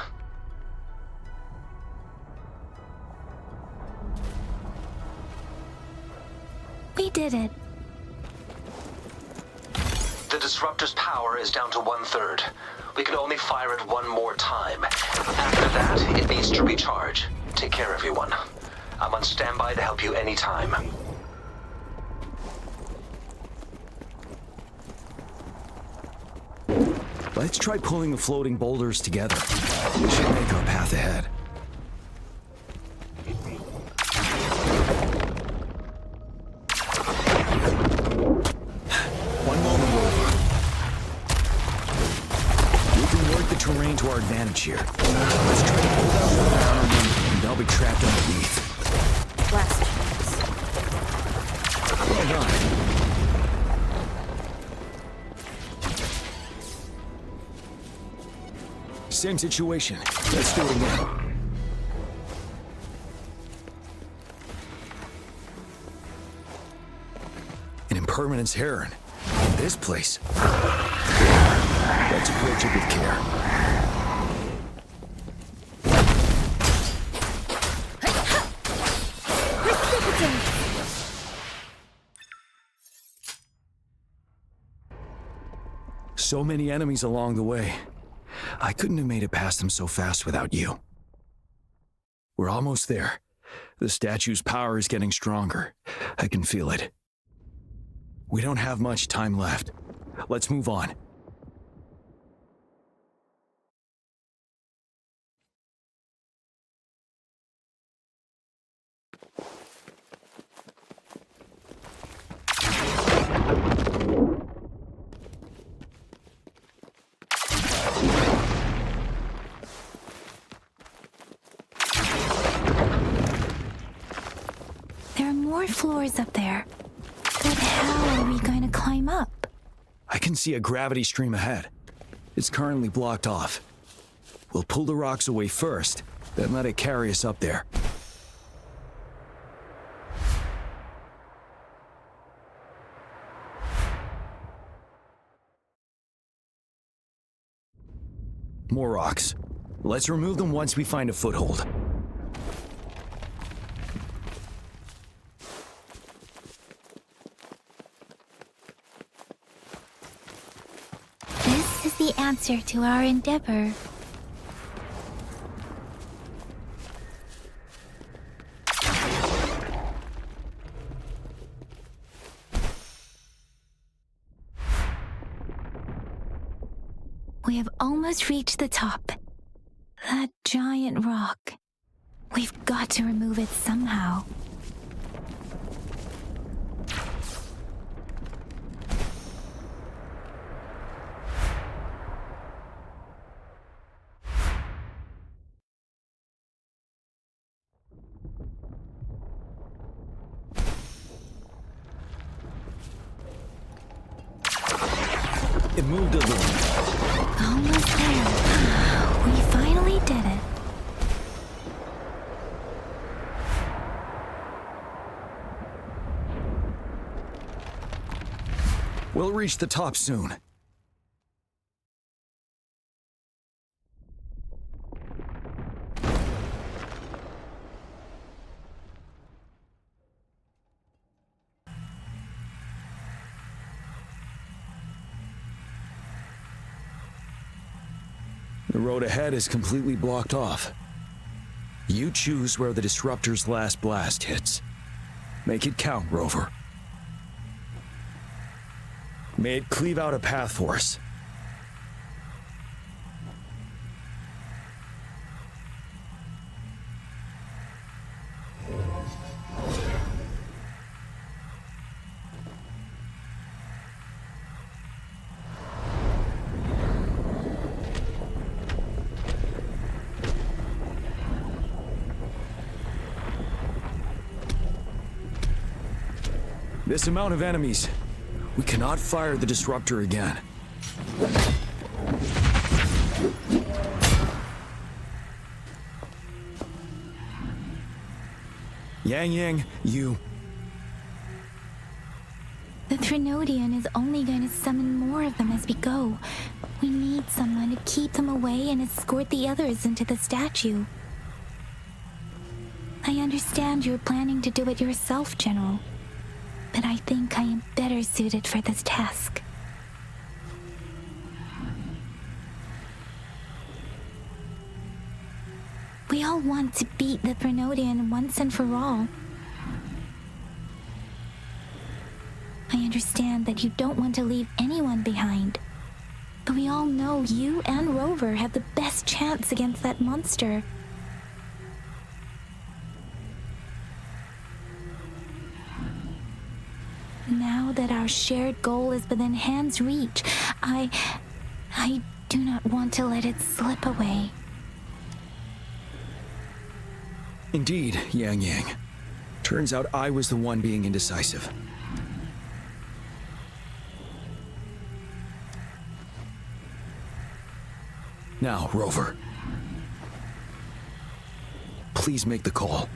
A: We did it.
O: The Disruptor's power is down to 1/3. We can only fire it one more time. After that, it needs to recharge. Take care, everyone. I'm on standby to help you anytime.
B: Let's try pulling the floating boulders together. This should make our path ahead. One moment, Rover. We can work the terrain to our advantage here. Let's try to pull that water out on them, and they'll be trapped underneath.
L: Last chance.
B: Well done. Same situation. Let's do it again. An impermanence heron. This place. Let's approach it with care. So many enemies along the way. I couldn't have made it past them so fast without you. We're almost there. The statue's power is getting stronger. I can feel it. We don't have much time left. Let's move on.
A: There are more floors up there. But how are we going to climb up?
B: I can see a gravity stream ahead. It's currently blocked off. We'll pull the rocks away first, then let it carry us up there. More rocks. Let's remove them once we find a foothold.
A: This is the answer to our endeavor. We have almost reached the top. That giant rock. We've got to remove it somehow.
B: It moved a little.
A: Almost there. We finally did it.
B: We'll reach the top soon. The road ahead is completely blocked off. You choose where the Disruptor's last blast hits. Make it count, Rover. May it cleave out a path for us. This amount of enemies. We cannot fire the Disruptor again. Yang, you...
A: The Threnodian is only going to summon more of them as we go. We need someone to keep them away and escort the others into the statue. I understand you're planning to do it yourself, General. But I think I am better suited for this task. We all want to beat the Threnodian once and for all. I understand that you don't want to leave anyone behind. But we all know you and Rover have the best chance against that monster. Now that our shared goal is within hand's reach, I do not want to let it slip away.
B: Indeed, Yang Yang. Turns out I was the one being indecisive. Now, Rover. Please make the call.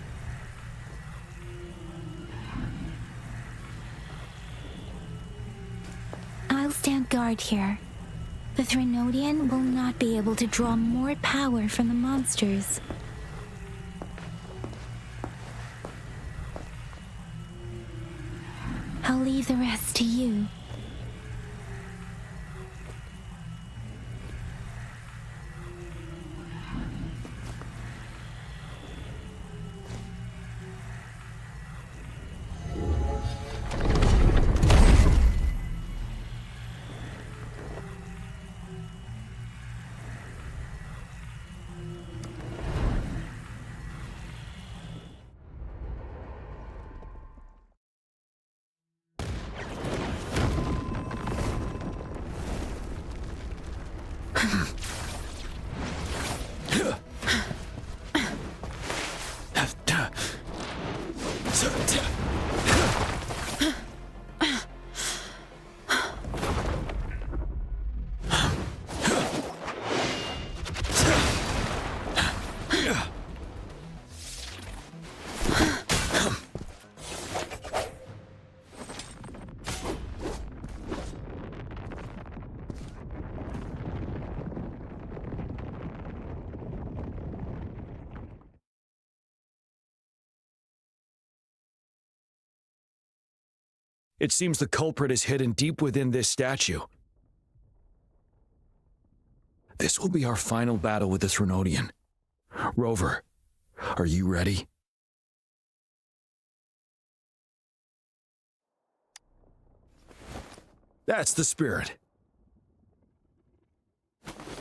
A: I'll stand guard here. The Threnodian will not be able to draw more power from the monsters. I'll leave the rest to you.
B: It seems the culprit is hidden deep within this statue. This will be our final battle with the Threnodian. Rover, are you ready? That's the spirit.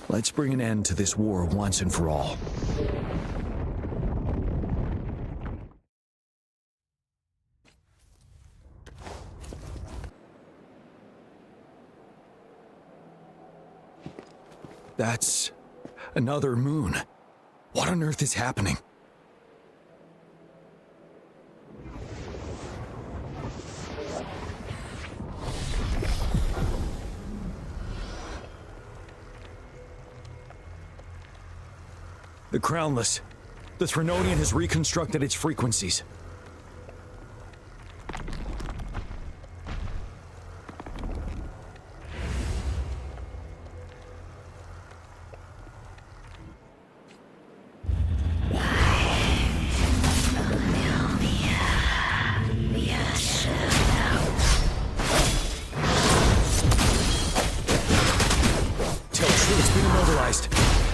B: Let's bring an end to this war once and for all. That's another moon. What on earth is happening? The Crownless. The Threnodian has reconstructed its frequencies.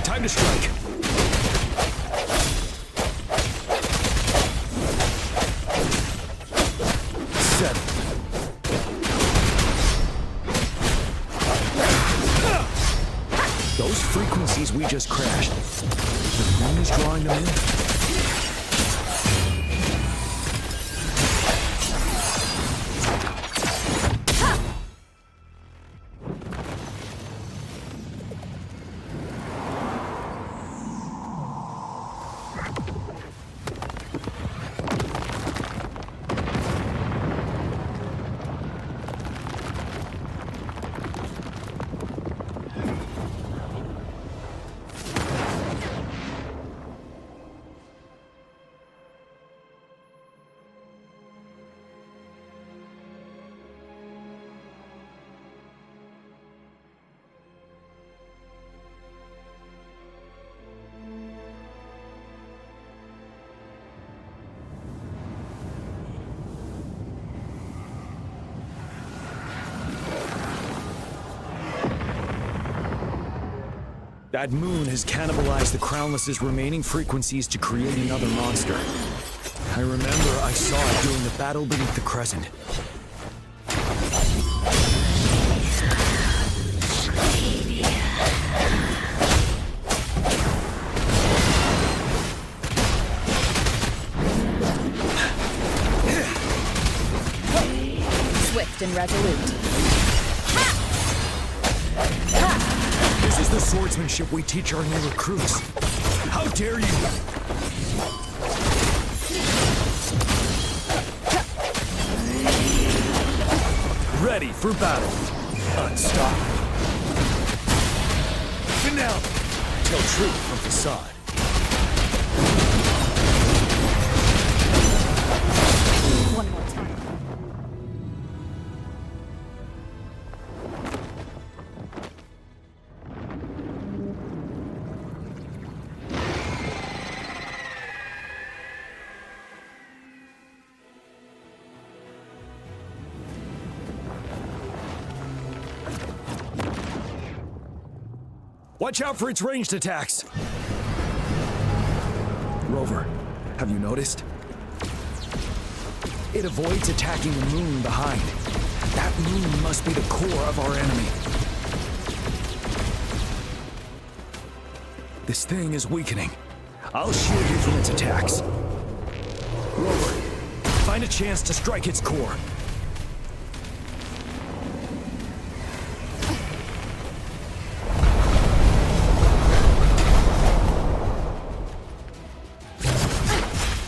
B: Time to strike. Those frequencies we just crashed. The moon is drawing them in. That moon has cannibalized the Crownless's remaining frequencies to create another monster. I remember I saw it during the battle beneath the Crescent.
L: fast and resolute.
B: This is the swordsmanship we teach our new recruits. How dare you! Ready for battle. Unstoppable. Finale. Tell truth from facade.
L: One more time.
B: Watch out for its ranged attacks! Rover, have you noticed? It avoids attacking the moon behind. That moon must be the core of our enemy. This thing is weakening. I'll shield you from its attacks. Rover, find a chance to strike its core.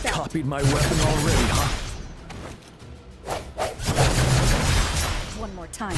B: Copied my weapon already, huh?
L: One more time.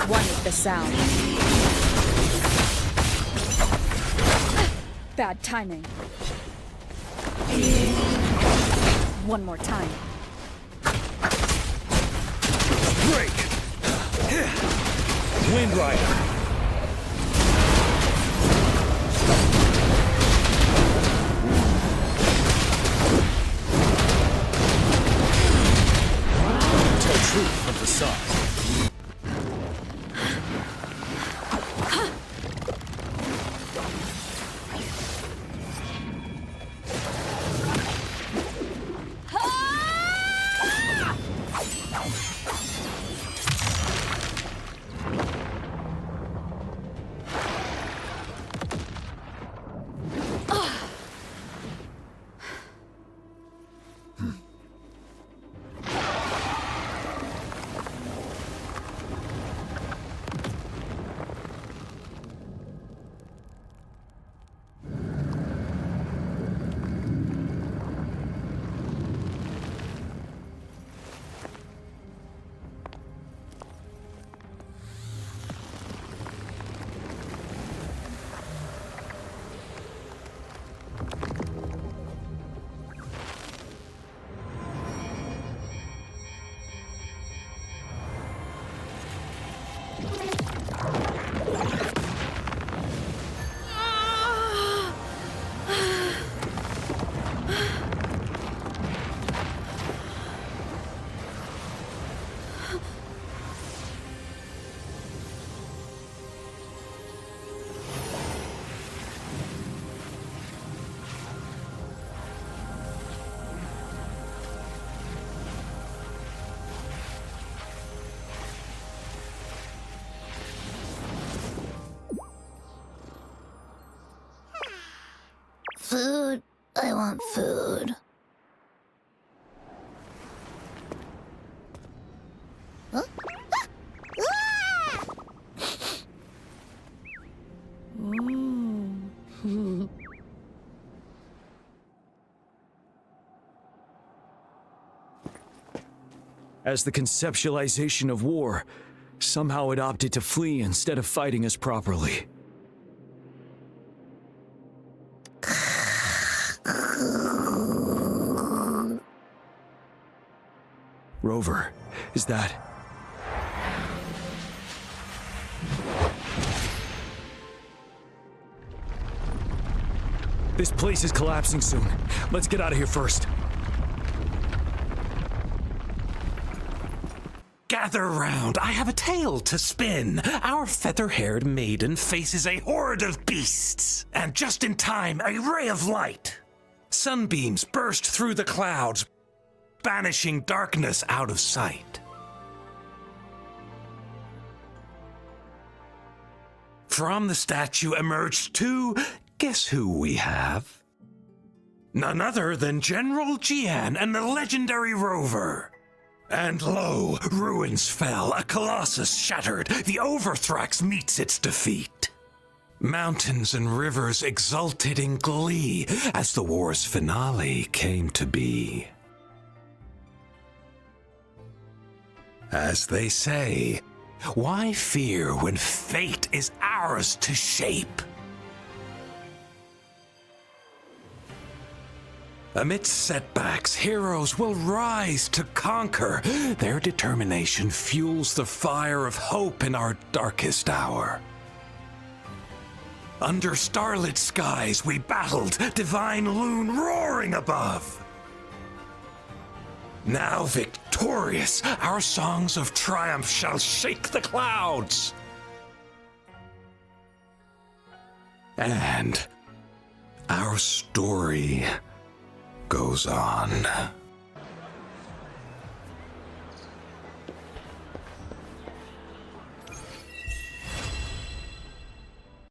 L: One with the sound. Bad timing. One more time.
B: Break! Wind Rider! Tell truth from facade.
A: Food. I want food. Huh?
B: As the conceptualization of war, somehow it opted to flee instead of fighting us properly. Rover, is that... This place is collapsing soon. Let's get out of here first.
I: Gather round, I have a tale to spin. Our feather-haired maiden faces a horde of beasts. And just in time, a ray of light. Sunbeams burst through the clouds, banishing darkness out of sight. From the statue emerged two... Guess who we have? None other than General Jian and the legendary Rover. And lo, ruins fell, a colossus shattered, the Overthrax meets its defeat. Mountains and rivers exulted in glee as the war's finale came to be. As they say, why fear when fate is ours to shape? Amidst setbacks, heroes will rise to conquer. Their determination fuels the fire of hope in our darkest hour. Under starlit skies we battled, divine loon roaring above. Now victorious, our songs of triumph shall shake the clouds. And our story goes on.